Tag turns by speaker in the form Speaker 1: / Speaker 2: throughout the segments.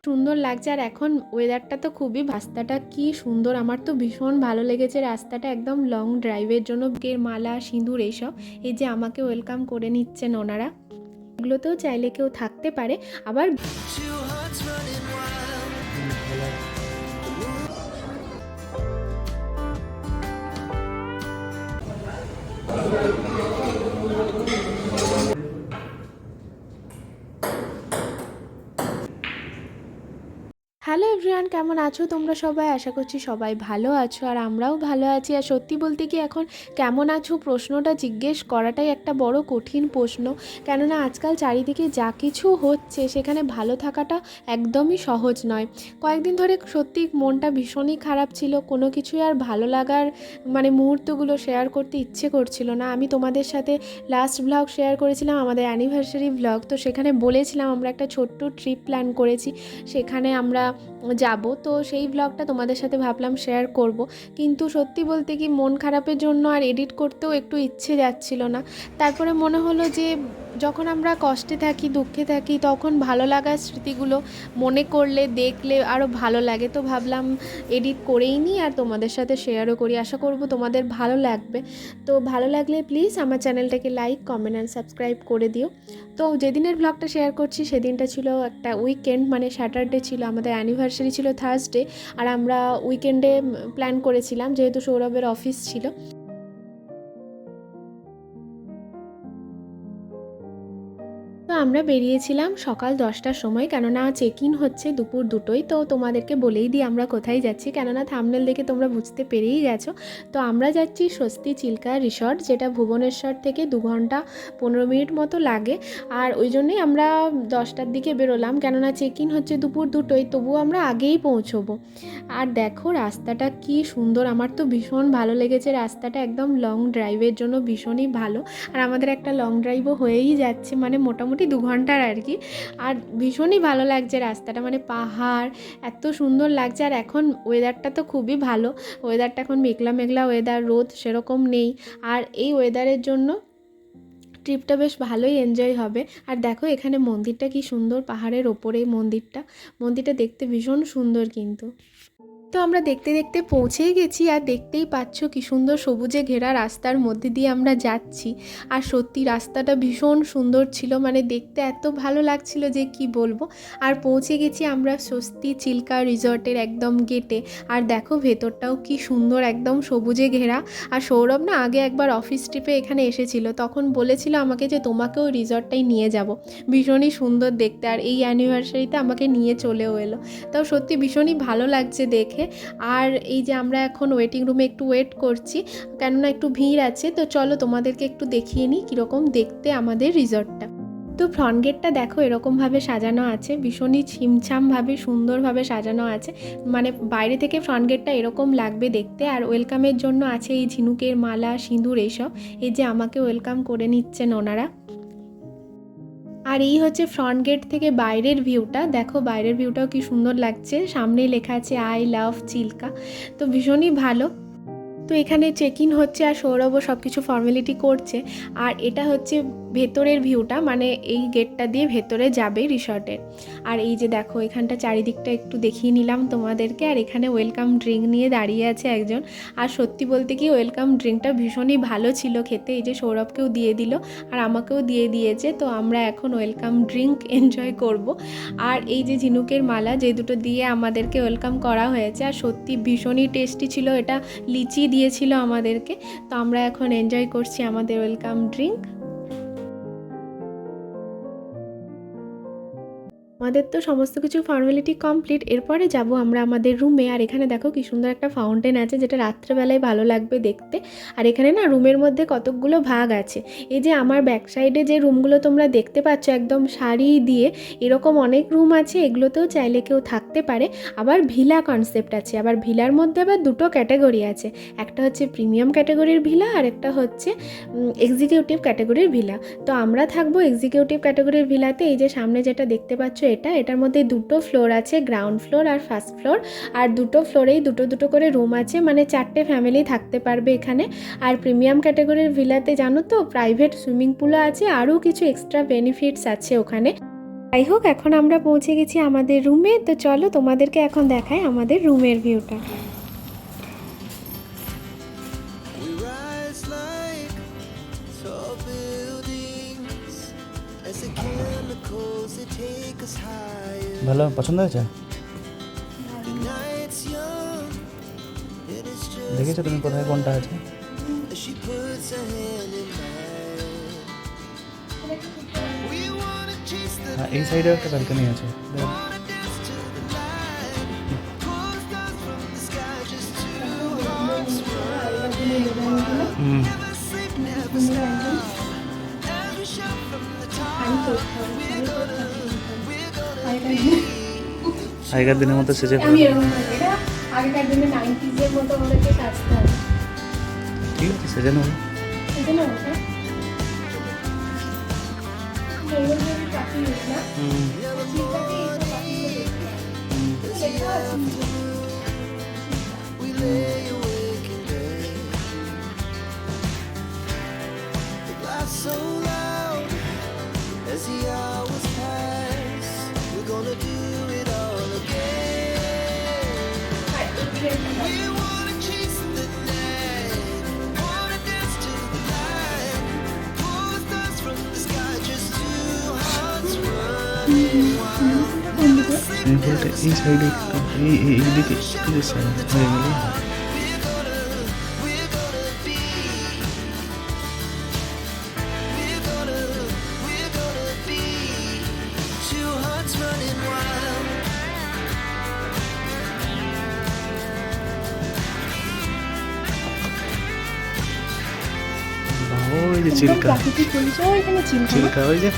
Speaker 1: সুন্দর লাগছে। আর এখন ওয়েদারটা তো খুবই, রাস্তাটা কি সুন্দর, আমার তো ভীষণ ভালো লেগেছে রাস্তাটা, একদম লং ড্রাইভের জন্য বুকের মালা সিঁদুর এইসব, এই যে আমাকে ওয়েলকাম করে নিচ্ছেন ওনারা, এগুলোতেও চাইলে কেউ থাকতে পারে। আবার হ্যালো এভরিওয়ান, কেমন আছো তোমরা সবাই? আশা করছি সবাই ভালো আছো, আর আমরাও ভালো আছি। আর সত্যি বলতে কি, এখন কেমন আছো প্রশ্নটা জিজ্ঞেস করাটাই একটা বড় কঠিন প্রশ্ন, কেননা আজকাল চারিদিকে যা কিছু হচ্ছে সেখানে ভালো থাকাটা একদমই সহজ নয়। কয়েকদিন ধরে সত্যি মনটা ভীষণই খারাপ ছিল, কোনো কিছুই আর ভালো লাগার মুহূর্তগুলো শেয়ার করতে ইচ্ছে করছিল না। আমি তোমাদের সাথে লাস্ট ব্লগ শেয়ার করেছিলাম, আমাদের অ্যানিভার্সারি ব্লগ, তো সেখানে বলেছিলাম আমরা একটা ছোট্ট ট্রিপ প্ল্যান করেছি, সেখানে আমরা যাব। তো সেই ব্লগটা তোমাদের সাথে ভাবলাম শেয়ার করব, কিন্তু সত্যি বলতে কি মন খারাপের জন্য আর এডিট করতেও একটু ইচ্ছে যাচ্ছিল না। তারপরে মনে হলো যে যখন আমরা কষ্টে থাকি, দুঃখে থাকি, তখন ভালো লাগার স্মৃতিগুলো মনে করলে, দেখলে আরও ভালো লাগে। তো ভাবলাম এডিট করেই নিই আর তোমাদের সাথে শেয়ারও করি, আশা করব তোমাদের ভালো লাগবে। তো ভালো লাগলে প্লিজ আমার চ্যানেলটাকে লাইক, কমেন্ট অ্যান্ড সাবস্ক্রাইব করে দিও। তো যেদিনের ব্লগটা শেয়ার করছি সেদিনটা ছিল একটা উইকেন্ড, স্যাটারডে ছিল, আমাদের অ্যানিভার্সারি ছিল থার্সডে, আর আমরা উইকেন্ডে প্ল্যান করেছিলাম যেহেতু সৌরভের অফিস ছিল। তো আমরা বেরিয়েছিলাম সকাল 10টার সময়, কেননা চেক ইন হচ্ছে দুপুর 2টোয়। তো তোমাদেরকে বলেই দিই আমরা কোথায় যাচ্ছি, কেননা থাম্বনেল দেখে তোমরা বুঝতে পেরেই গেছো। তো আমরা যাচ্ছি স্বস্তি চিল্কা রিসর্ট, যেটা ভুবনেশ্বর থেকে 2 ঘন্টা 15 মিনিট মতো লাগে। আর ওই জন্যই আমরা 10টার দিকে বেরোলাম, কেননা চেক ইন হচ্ছে দুপুর 2টোয়, তবুও আমরা আগেই পৌঁছবো। আর দেখো রাস্তাটা কি সুন্দর, আমার তো ভীষণ ভালো লেগেছে রাস্তাটা, একদম লং ড্রাইভের জন্য ভীষণই ভালো। আর আমাদের একটা লং ড্রাইভও হয়েই যাচ্ছে, মোটামুটি 2 ঘন্টার আর কি। আর ভীষণই ভালো লাগছে রাস্তাটা, পাহাড় এত সুন্দর লাগছে। আর এখন ওয়েদারটা তো খুবই ভালো, ওয়েদারটা এখন মেঘলা মেঘলা ওয়েদার, রোদ সেরকম নেই। আর এই ওয়েদারের জন্য ট্রিপটা বেশ ভালোই এনজয় হবে। আর দেখো এখানে মন্দিরটা কি সুন্দর, পাহাড়ের ওপরেই মন্দিরটা দেখতে ভীষণ সুন্দর কিন্তু। তো আমরা দেখতে দেখতে পৌঁছেই গেছি, আর দেখতেই পাচ্ছ কি সুন্দর সবুজে ঘেরা রাস্তার মধ্যে দিয়ে আমরা যাচ্ছি। আর সত্যি রাস্তাটা ভীষণ সুন্দর ছিল, দেখতে এত ভালো লাগছিল যে কি বলবো। আর পৌঁছে গেছি আমরা স্বস্তি চিল্কা রিসর্টের একদম গেটে। আর দেখো ভেতরটাও কি সুন্দর, একদম সবুজে ঘেরা। আর সৌরভ না আগে একবার অফিস ট্রিপে এখানে এসেছিল, তখন বলেছিল আমাকে যে তোমাকেও রিসর্টটাই নিয়ে যাব, ভীষণই সুন্দর দেখতে। আর এই অ্যানিভার্সারিতে আমাকে নিয়ে চলেও এলো, তাও সত্যি ভীষণই ভালো লাগছে দেখে। আর এই যে আমরা এখন ওয়েটিং রুমে একটু ওয়েট করছি, কেননা একটু ভিড় আছে। তো চলো তোমাদেরকে একটু দেখিয়ে নিই কীরকম দেখতে আমাদের রিসর্টটা। তো ফ্রন্ট গেটটা দেখো এরকমভাবে সাজানো আছে, ভীষণই ছিমছামভাবে সুন্দরভাবে সাজানো আছে, বাইরে থেকে ফ্রন্ট গেটটা এরকম লাগবে দেখতে। আর ওয়েলকামের জন্য আছে এই ঝিনুকের মালা, সিঁদুর এইসব, এই যে আমাকে ওয়েলকাম করে নিচ্ছেন ওনারা। আর এই হচ্ছে ফ্রন্ট গেট থেকে বাইরের ভিউটা, দেখো বাইরের ভিউটাও কি সুন্দর লাগছে, সামনেই লেখা আছে আই লাভ চিল্কা, তো ভীষণই ভালো। তো এখানে চেক ইন হচ্ছে আর সৌরভও সব কিছু ফর্মালিটি করছে। আর এটা হচ্ছে ভেতরের ভিউটা, এই গেটটা দিয়ে ভেতরে যাবে রিসর্টের। আর এই যে দেখো এখানটা চারিদিকটা একটু দেখিয়ে নিলাম তোমাদেরকে। আর এখানে ওয়েলকাম ড্রিঙ্ক নিয়ে দাঁড়িয়ে আছে একজন। আর সত্যি বলতে কি ওয়েলকাম ড্রিঙ্কটা ভীষণই ভালো ছিল খেতে, এই যে সৌরভকেও দিয়ে দিল আর আমাকেও দিয়ে দিয়েছে। তো আমরা এখন ওয়েলকাম ড্রিঙ্ক এনজয় করব। আর এই যে ঝিনুকের মালা, যে দুটো দিয়ে আমাদেরকে ওয়েলকাম করা হয়েছে, আর সত্যি ভীষণই টেস্টি ছিল, এটা লিচি দিয়েছিল আমাদেরকে। তো আমরা এখন এনজয় করছি আমাদের ওয়েলকাম ড্রিঙ্ক। আমাদের তো সমস্ত কিছু ফর্মালিটি কমপ্লিট, এরপরে যাব আমরা আমাদের রুমে। আর এখানে দেখো কি সুন্দর একটা ফাউন্টেন আছে, যেটা রাত্রেবেলায় ভালো লাগবে দেখতে। আর এখানে না রুমের মধ্যে কতকগুলো ভাগ আছে, এই যে আমার ব্যাক সাইডে যে রুমগুলো তোমরা দেখতে পাচ্ছ একদম সারি দিয়ে, এরকম অনেক রুম আছে, এগুলোতেও চাইলে কেউ থাকতে পারে। আবার ভিলা কনসেপ্ট আছে, আবার ভিলার মধ্যে আবার দুটো ক্যাটাগরি আছে, একটা হচ্ছে প্রিমিয়াম ক্যাটাগরির ভিলা আর একটা হচ্ছে এক্সিকিউটিভ ক্যাটাগরির ভিলা। তো আমরা থাকবো এক্সিকিউটিভ ক্যাটাগরির ভিলাতে। এই যে সামনে যেটা দেখতে পাচ্ছ এটার মধ্যে দুটো ফ্লোর আছে, গ্রাউন্ড ফ্লোর আর ফার্স্ট ফ্লোর। আর দুটো ফ্লোরেই দুটো দুটো করে রুম আছে, মানে 4টে ফ্যামিলি থাকতে পারবে এখানে। আর প্রিমিয়াম ক্যাটাগরির ভিলাতে জানো তো প্রাইভেট সুইমিং পুলও আছে, আরও কিছু এক্সট্রা বেনিফিটস আছে ওখানে। যাই হোক, এখন আমরা পৌঁছে গেছি আমাদের রুমে। তো চলো তোমাদেরকে এখন দেখাই আমাদের রুমের ভিউটা।
Speaker 2: ভালো পছন্দ হয়েছে? দেখেছো তুমি কোথায় কোনটা আছে? হ্যাঁ, এই সাইডে একটা ব্যালকনি আছে। আগেকার দিনের মতো সেজে
Speaker 1: আগেকার দিনে 90s মতো আমাদেরকে সাজতে হবে।
Speaker 2: ঠিক আছে, সেজে নেবো।
Speaker 3: So loud as the hours pass, we're gonna do it all again. We wanna chase the night, wanna dance to the light, pull the stars from the sky, just two hearts running wild. Never sleep, never
Speaker 2: এই সাইডে এইদিকে হয়ে গেলে ওই যে চিল্কা,
Speaker 1: প্রাকৃতিক পরিচয় এখানে
Speaker 2: চিল্কা ওই যে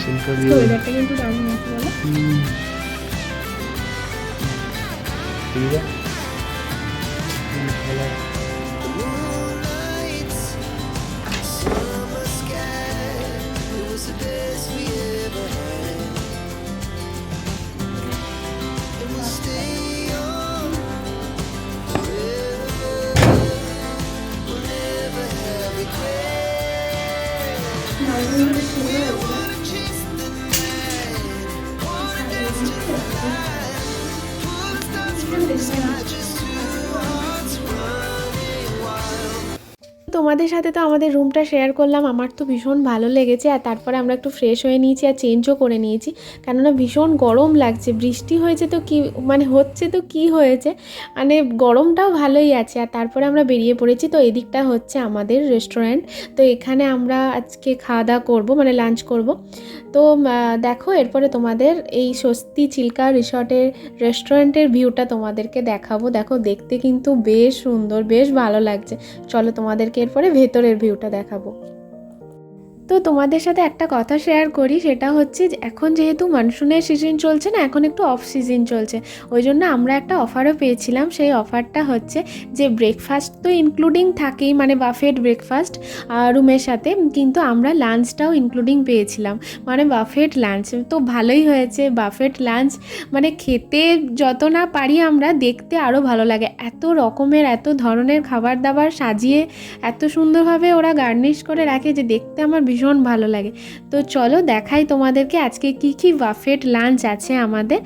Speaker 2: চিল্কা দিয়ে
Speaker 1: ওয়েদারটা কিন্তু দারুণ আছে বলো।
Speaker 2: ঠিক আছে।
Speaker 3: moonlights, summer sky, it was the best we ever had. And we'll stay on forever, we'll never have regrets. We wanna chase the night, wanna dance to the light, pull the stars from the sky, just two hearts running wild.
Speaker 1: তোমাদের সাথে তো আমাদের রুমটা share করলাম, আমার তো ভীষণ ভালো লেগেছে। আর তারপরে আমরা একটু ফ্রেশ হয়ে নিয়েছি আর চেঞ্জও করে নিয়েছি, কেননা ভীষণ গরম লাগছে। বৃষ্টি হয়েছে তো কি মানে হচ্ছে তো কি হয়েছে, মানে গরমটাও ভালোই আছে। আর তারপরে আমরা বেরিয়ে পড়েছি। তো এদিকটা হচ্ছে আমাদের রেস্টুরেন্ট। তো এখানে আমরা আজকে খাওয়া দাওয়া করবো, মানে লাঞ্চ করব। তো দেখো এরপরে তোমাদের এই স্বস্তি চিল্কা রিসর্টের রেস্টুরেন্টের ভিউটা তোমাদেরকে দেখাবো। দেখো দেখতে কিন্তু বেশ সুন্দর, বেশ ভালো লাগছে। চলো তোমাদেরকে এরপরে ভেতরের ভিউটা দেখাবো। তো তোমাদের সাথে একটা কথা শেয়ার করি, সেটা হচ্ছে যে এখন যেহেতু মনসুনের সিজন চলছে না, এখন একটু অফ সিজন চলছে, ওই জন্য আমরা একটা অফারও পেয়েছিলাম। সেই অফারটা হচ্ছে যে ব্রেকফাস্ট তো ইনক্লুডিং থাকেই, মানে বাফেট ব্রেকফাস্ট রুমের সাথে, কিন্তু আমরা লাঞ্চটাও ইনক্লুডিং পেয়েছিলাম, মানে বাফেট লাঞ্চ। তো ভালোই হয়েছে বাফেট লাঞ্চ, মানে খেতে যত না পারি আমরা, দেখতে আরও ভালো লাগে। এত রকমের এত ধরনের খাবার দাবার সাজিয়ে এত সুন্দরভাবে ওরা গার্নিশ করে রাখে যে দেখতে আমার ভীষণ ভালো লাগে। তো চলো দেখাই তোমাদেরকে আজকে কি কি বাফেট লাঞ্চ আছে আমাদের।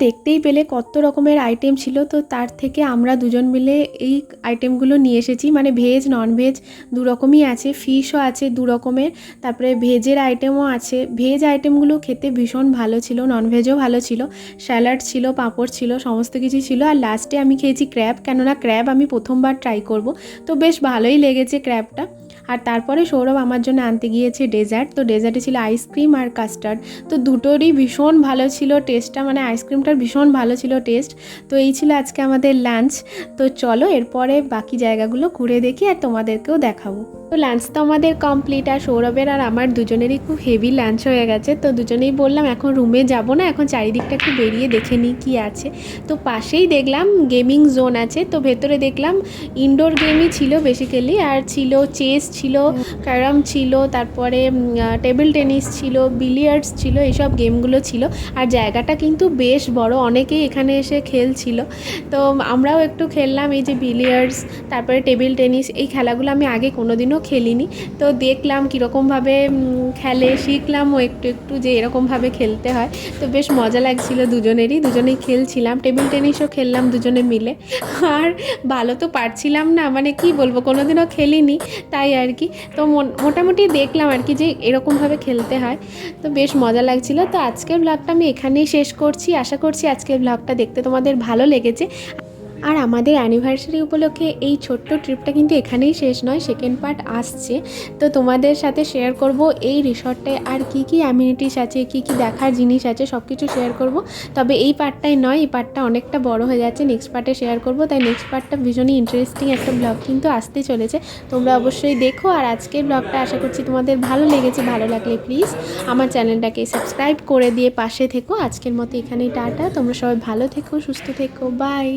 Speaker 1: দেখতেই পেলে কত রকমের আইটেম ছিল, তো তার থেকে আমরা দুজন মিলে এই আইটেমগুলো নিয়ে এসেছি। মানে ভেজ ননভেজ দু রকমই আছে, ফিশও আছে দু রকমের, তারপরে ভেজের আইটেমও আছে। ভেজ আইটেমগুলো খেতে ভীষণ ভালো ছিল, ননভেজও ভালো ছিল, স্যালাড ছিল, পাঁপড় ছিল, সমস্ত কিছু ছিল। আর লাস্টে আমি খেয়েছি ক্র্যাব, কেননা ক্র্যাব আমি প্রথমবার ট্রাই করব, তো বেশ ভালোই লেগেছে ক্র্যাবটা। আর তারপরে সৌরভ আমার জন্য আনতে গিয়েছে ডেজার্ট, তো ডেজার্টে ছিল আইসক্রিম আর কাস্টার্ড, তো দুটোরই ভীষণ ভালো ছিল টেস্টটা, মানে আইসক্রিমটার ভীষণ ভালো ছিল টেস্ট। তো এই ছিল আজকে আমাদের লাঞ্চ। তো চলো এরপরে বাকি জায়গাগুলো ঘুরে দেখি আর তোমাদেরকেও দেখাবো। তো লাঞ্চ তো আমাদের কমপ্লিট, আর সৌরভের আর আমার দুজনেরই খুব হেভি লাঞ্চ হয়ে গেছে। তো দুজনেই বললাম এখন রুমে যাব না, এখন চারিদিকটা একটু বেরিয়ে দেখে নিই কী আছে। তো পাশেই দেখলাম গেমিং জোন আছে, তো ভেতরে দেখলাম ইনডোর গেমই ছিল বেসিক্যালি, আর ছিল চেস ছিল, ক্যারাম ছিল, তারপরে টেবিল টেনিস ছিল, বিলিয়ার্ডস ছিল, এইসব গেমগুলো ছিল। আর জায়গাটা কিন্তু বেশ বড়, অনেকেই এখানে এসে খেলছিল। তো আমরাও একটু খেললাম এই যে বিলিয়ার্ডস, তারপরে টেবিল টেনিস, এই খেলাগুলো আমি আগে কোনোদিনও খেলিনি। তো দেখলাম কীরকমভাবে খেলে, শিখলামও একটু একটু যে এরকমভাবে খেলতে হয়। তো বেশ মজা লাগছিল দুজনেই খেলছিলাম, টেবিল টেনিসও খেললাম দুজনে মিলে। আর ভালো তো পারছিলাম না, মানে কি বলবো, কোনোদিনও খেলিনি তাই আর কি। তো মোটামুটি দেখলাম আর কি যে এরকমভাবে খেলতে হয়, তো বেশ মজা লাগছিল। তো আজকের ব্লগটা আমি এখানেই শেষ করছি, আশা করছি আজকের ব্লগটা দেখতে তোমাদের ভালো লেগেছে। আর আমাদের অ্যানিভার্সারি উপলক্ষে এই ছোট্ট ট্রিপটা কিন্তু এখানেই শেষ নয়, সেকেন্ড পার্ট আসছে। তো তোমাদের সাথে শেয়ার করব এই রিসর্টে আর কি কি অ্যামিনিটিস আছে, কি কি দেখার জিনিস আছে, সব কিছু শেয়ার করব। তবে এই পার্টটাই নয়, এই পার্টটা অনেকটা বড় হয়ে যাচ্ছে, নেক্সট পার্টে শেয়ার করব। তাই নেক্সট পার্টটা ভীষণই ইন্টারেস্টিং একটা ব্লগ কিন্তু আসতে চলেছে, তোমরা অবশ্যই দেখো। আর আজকের ব্লগটা আশা করছি তোমাদের ভালো লেগেছে, ভালো লাগলে প্লিজ আমার চ্যানেলটাকে সাবস্ক্রাইব করে দিয়ে পাশে থেকো। আজকের মতো এখানেই টাটা, তোমরা সবাই ভালো থেকো, সুস্থ থেকো, বাই।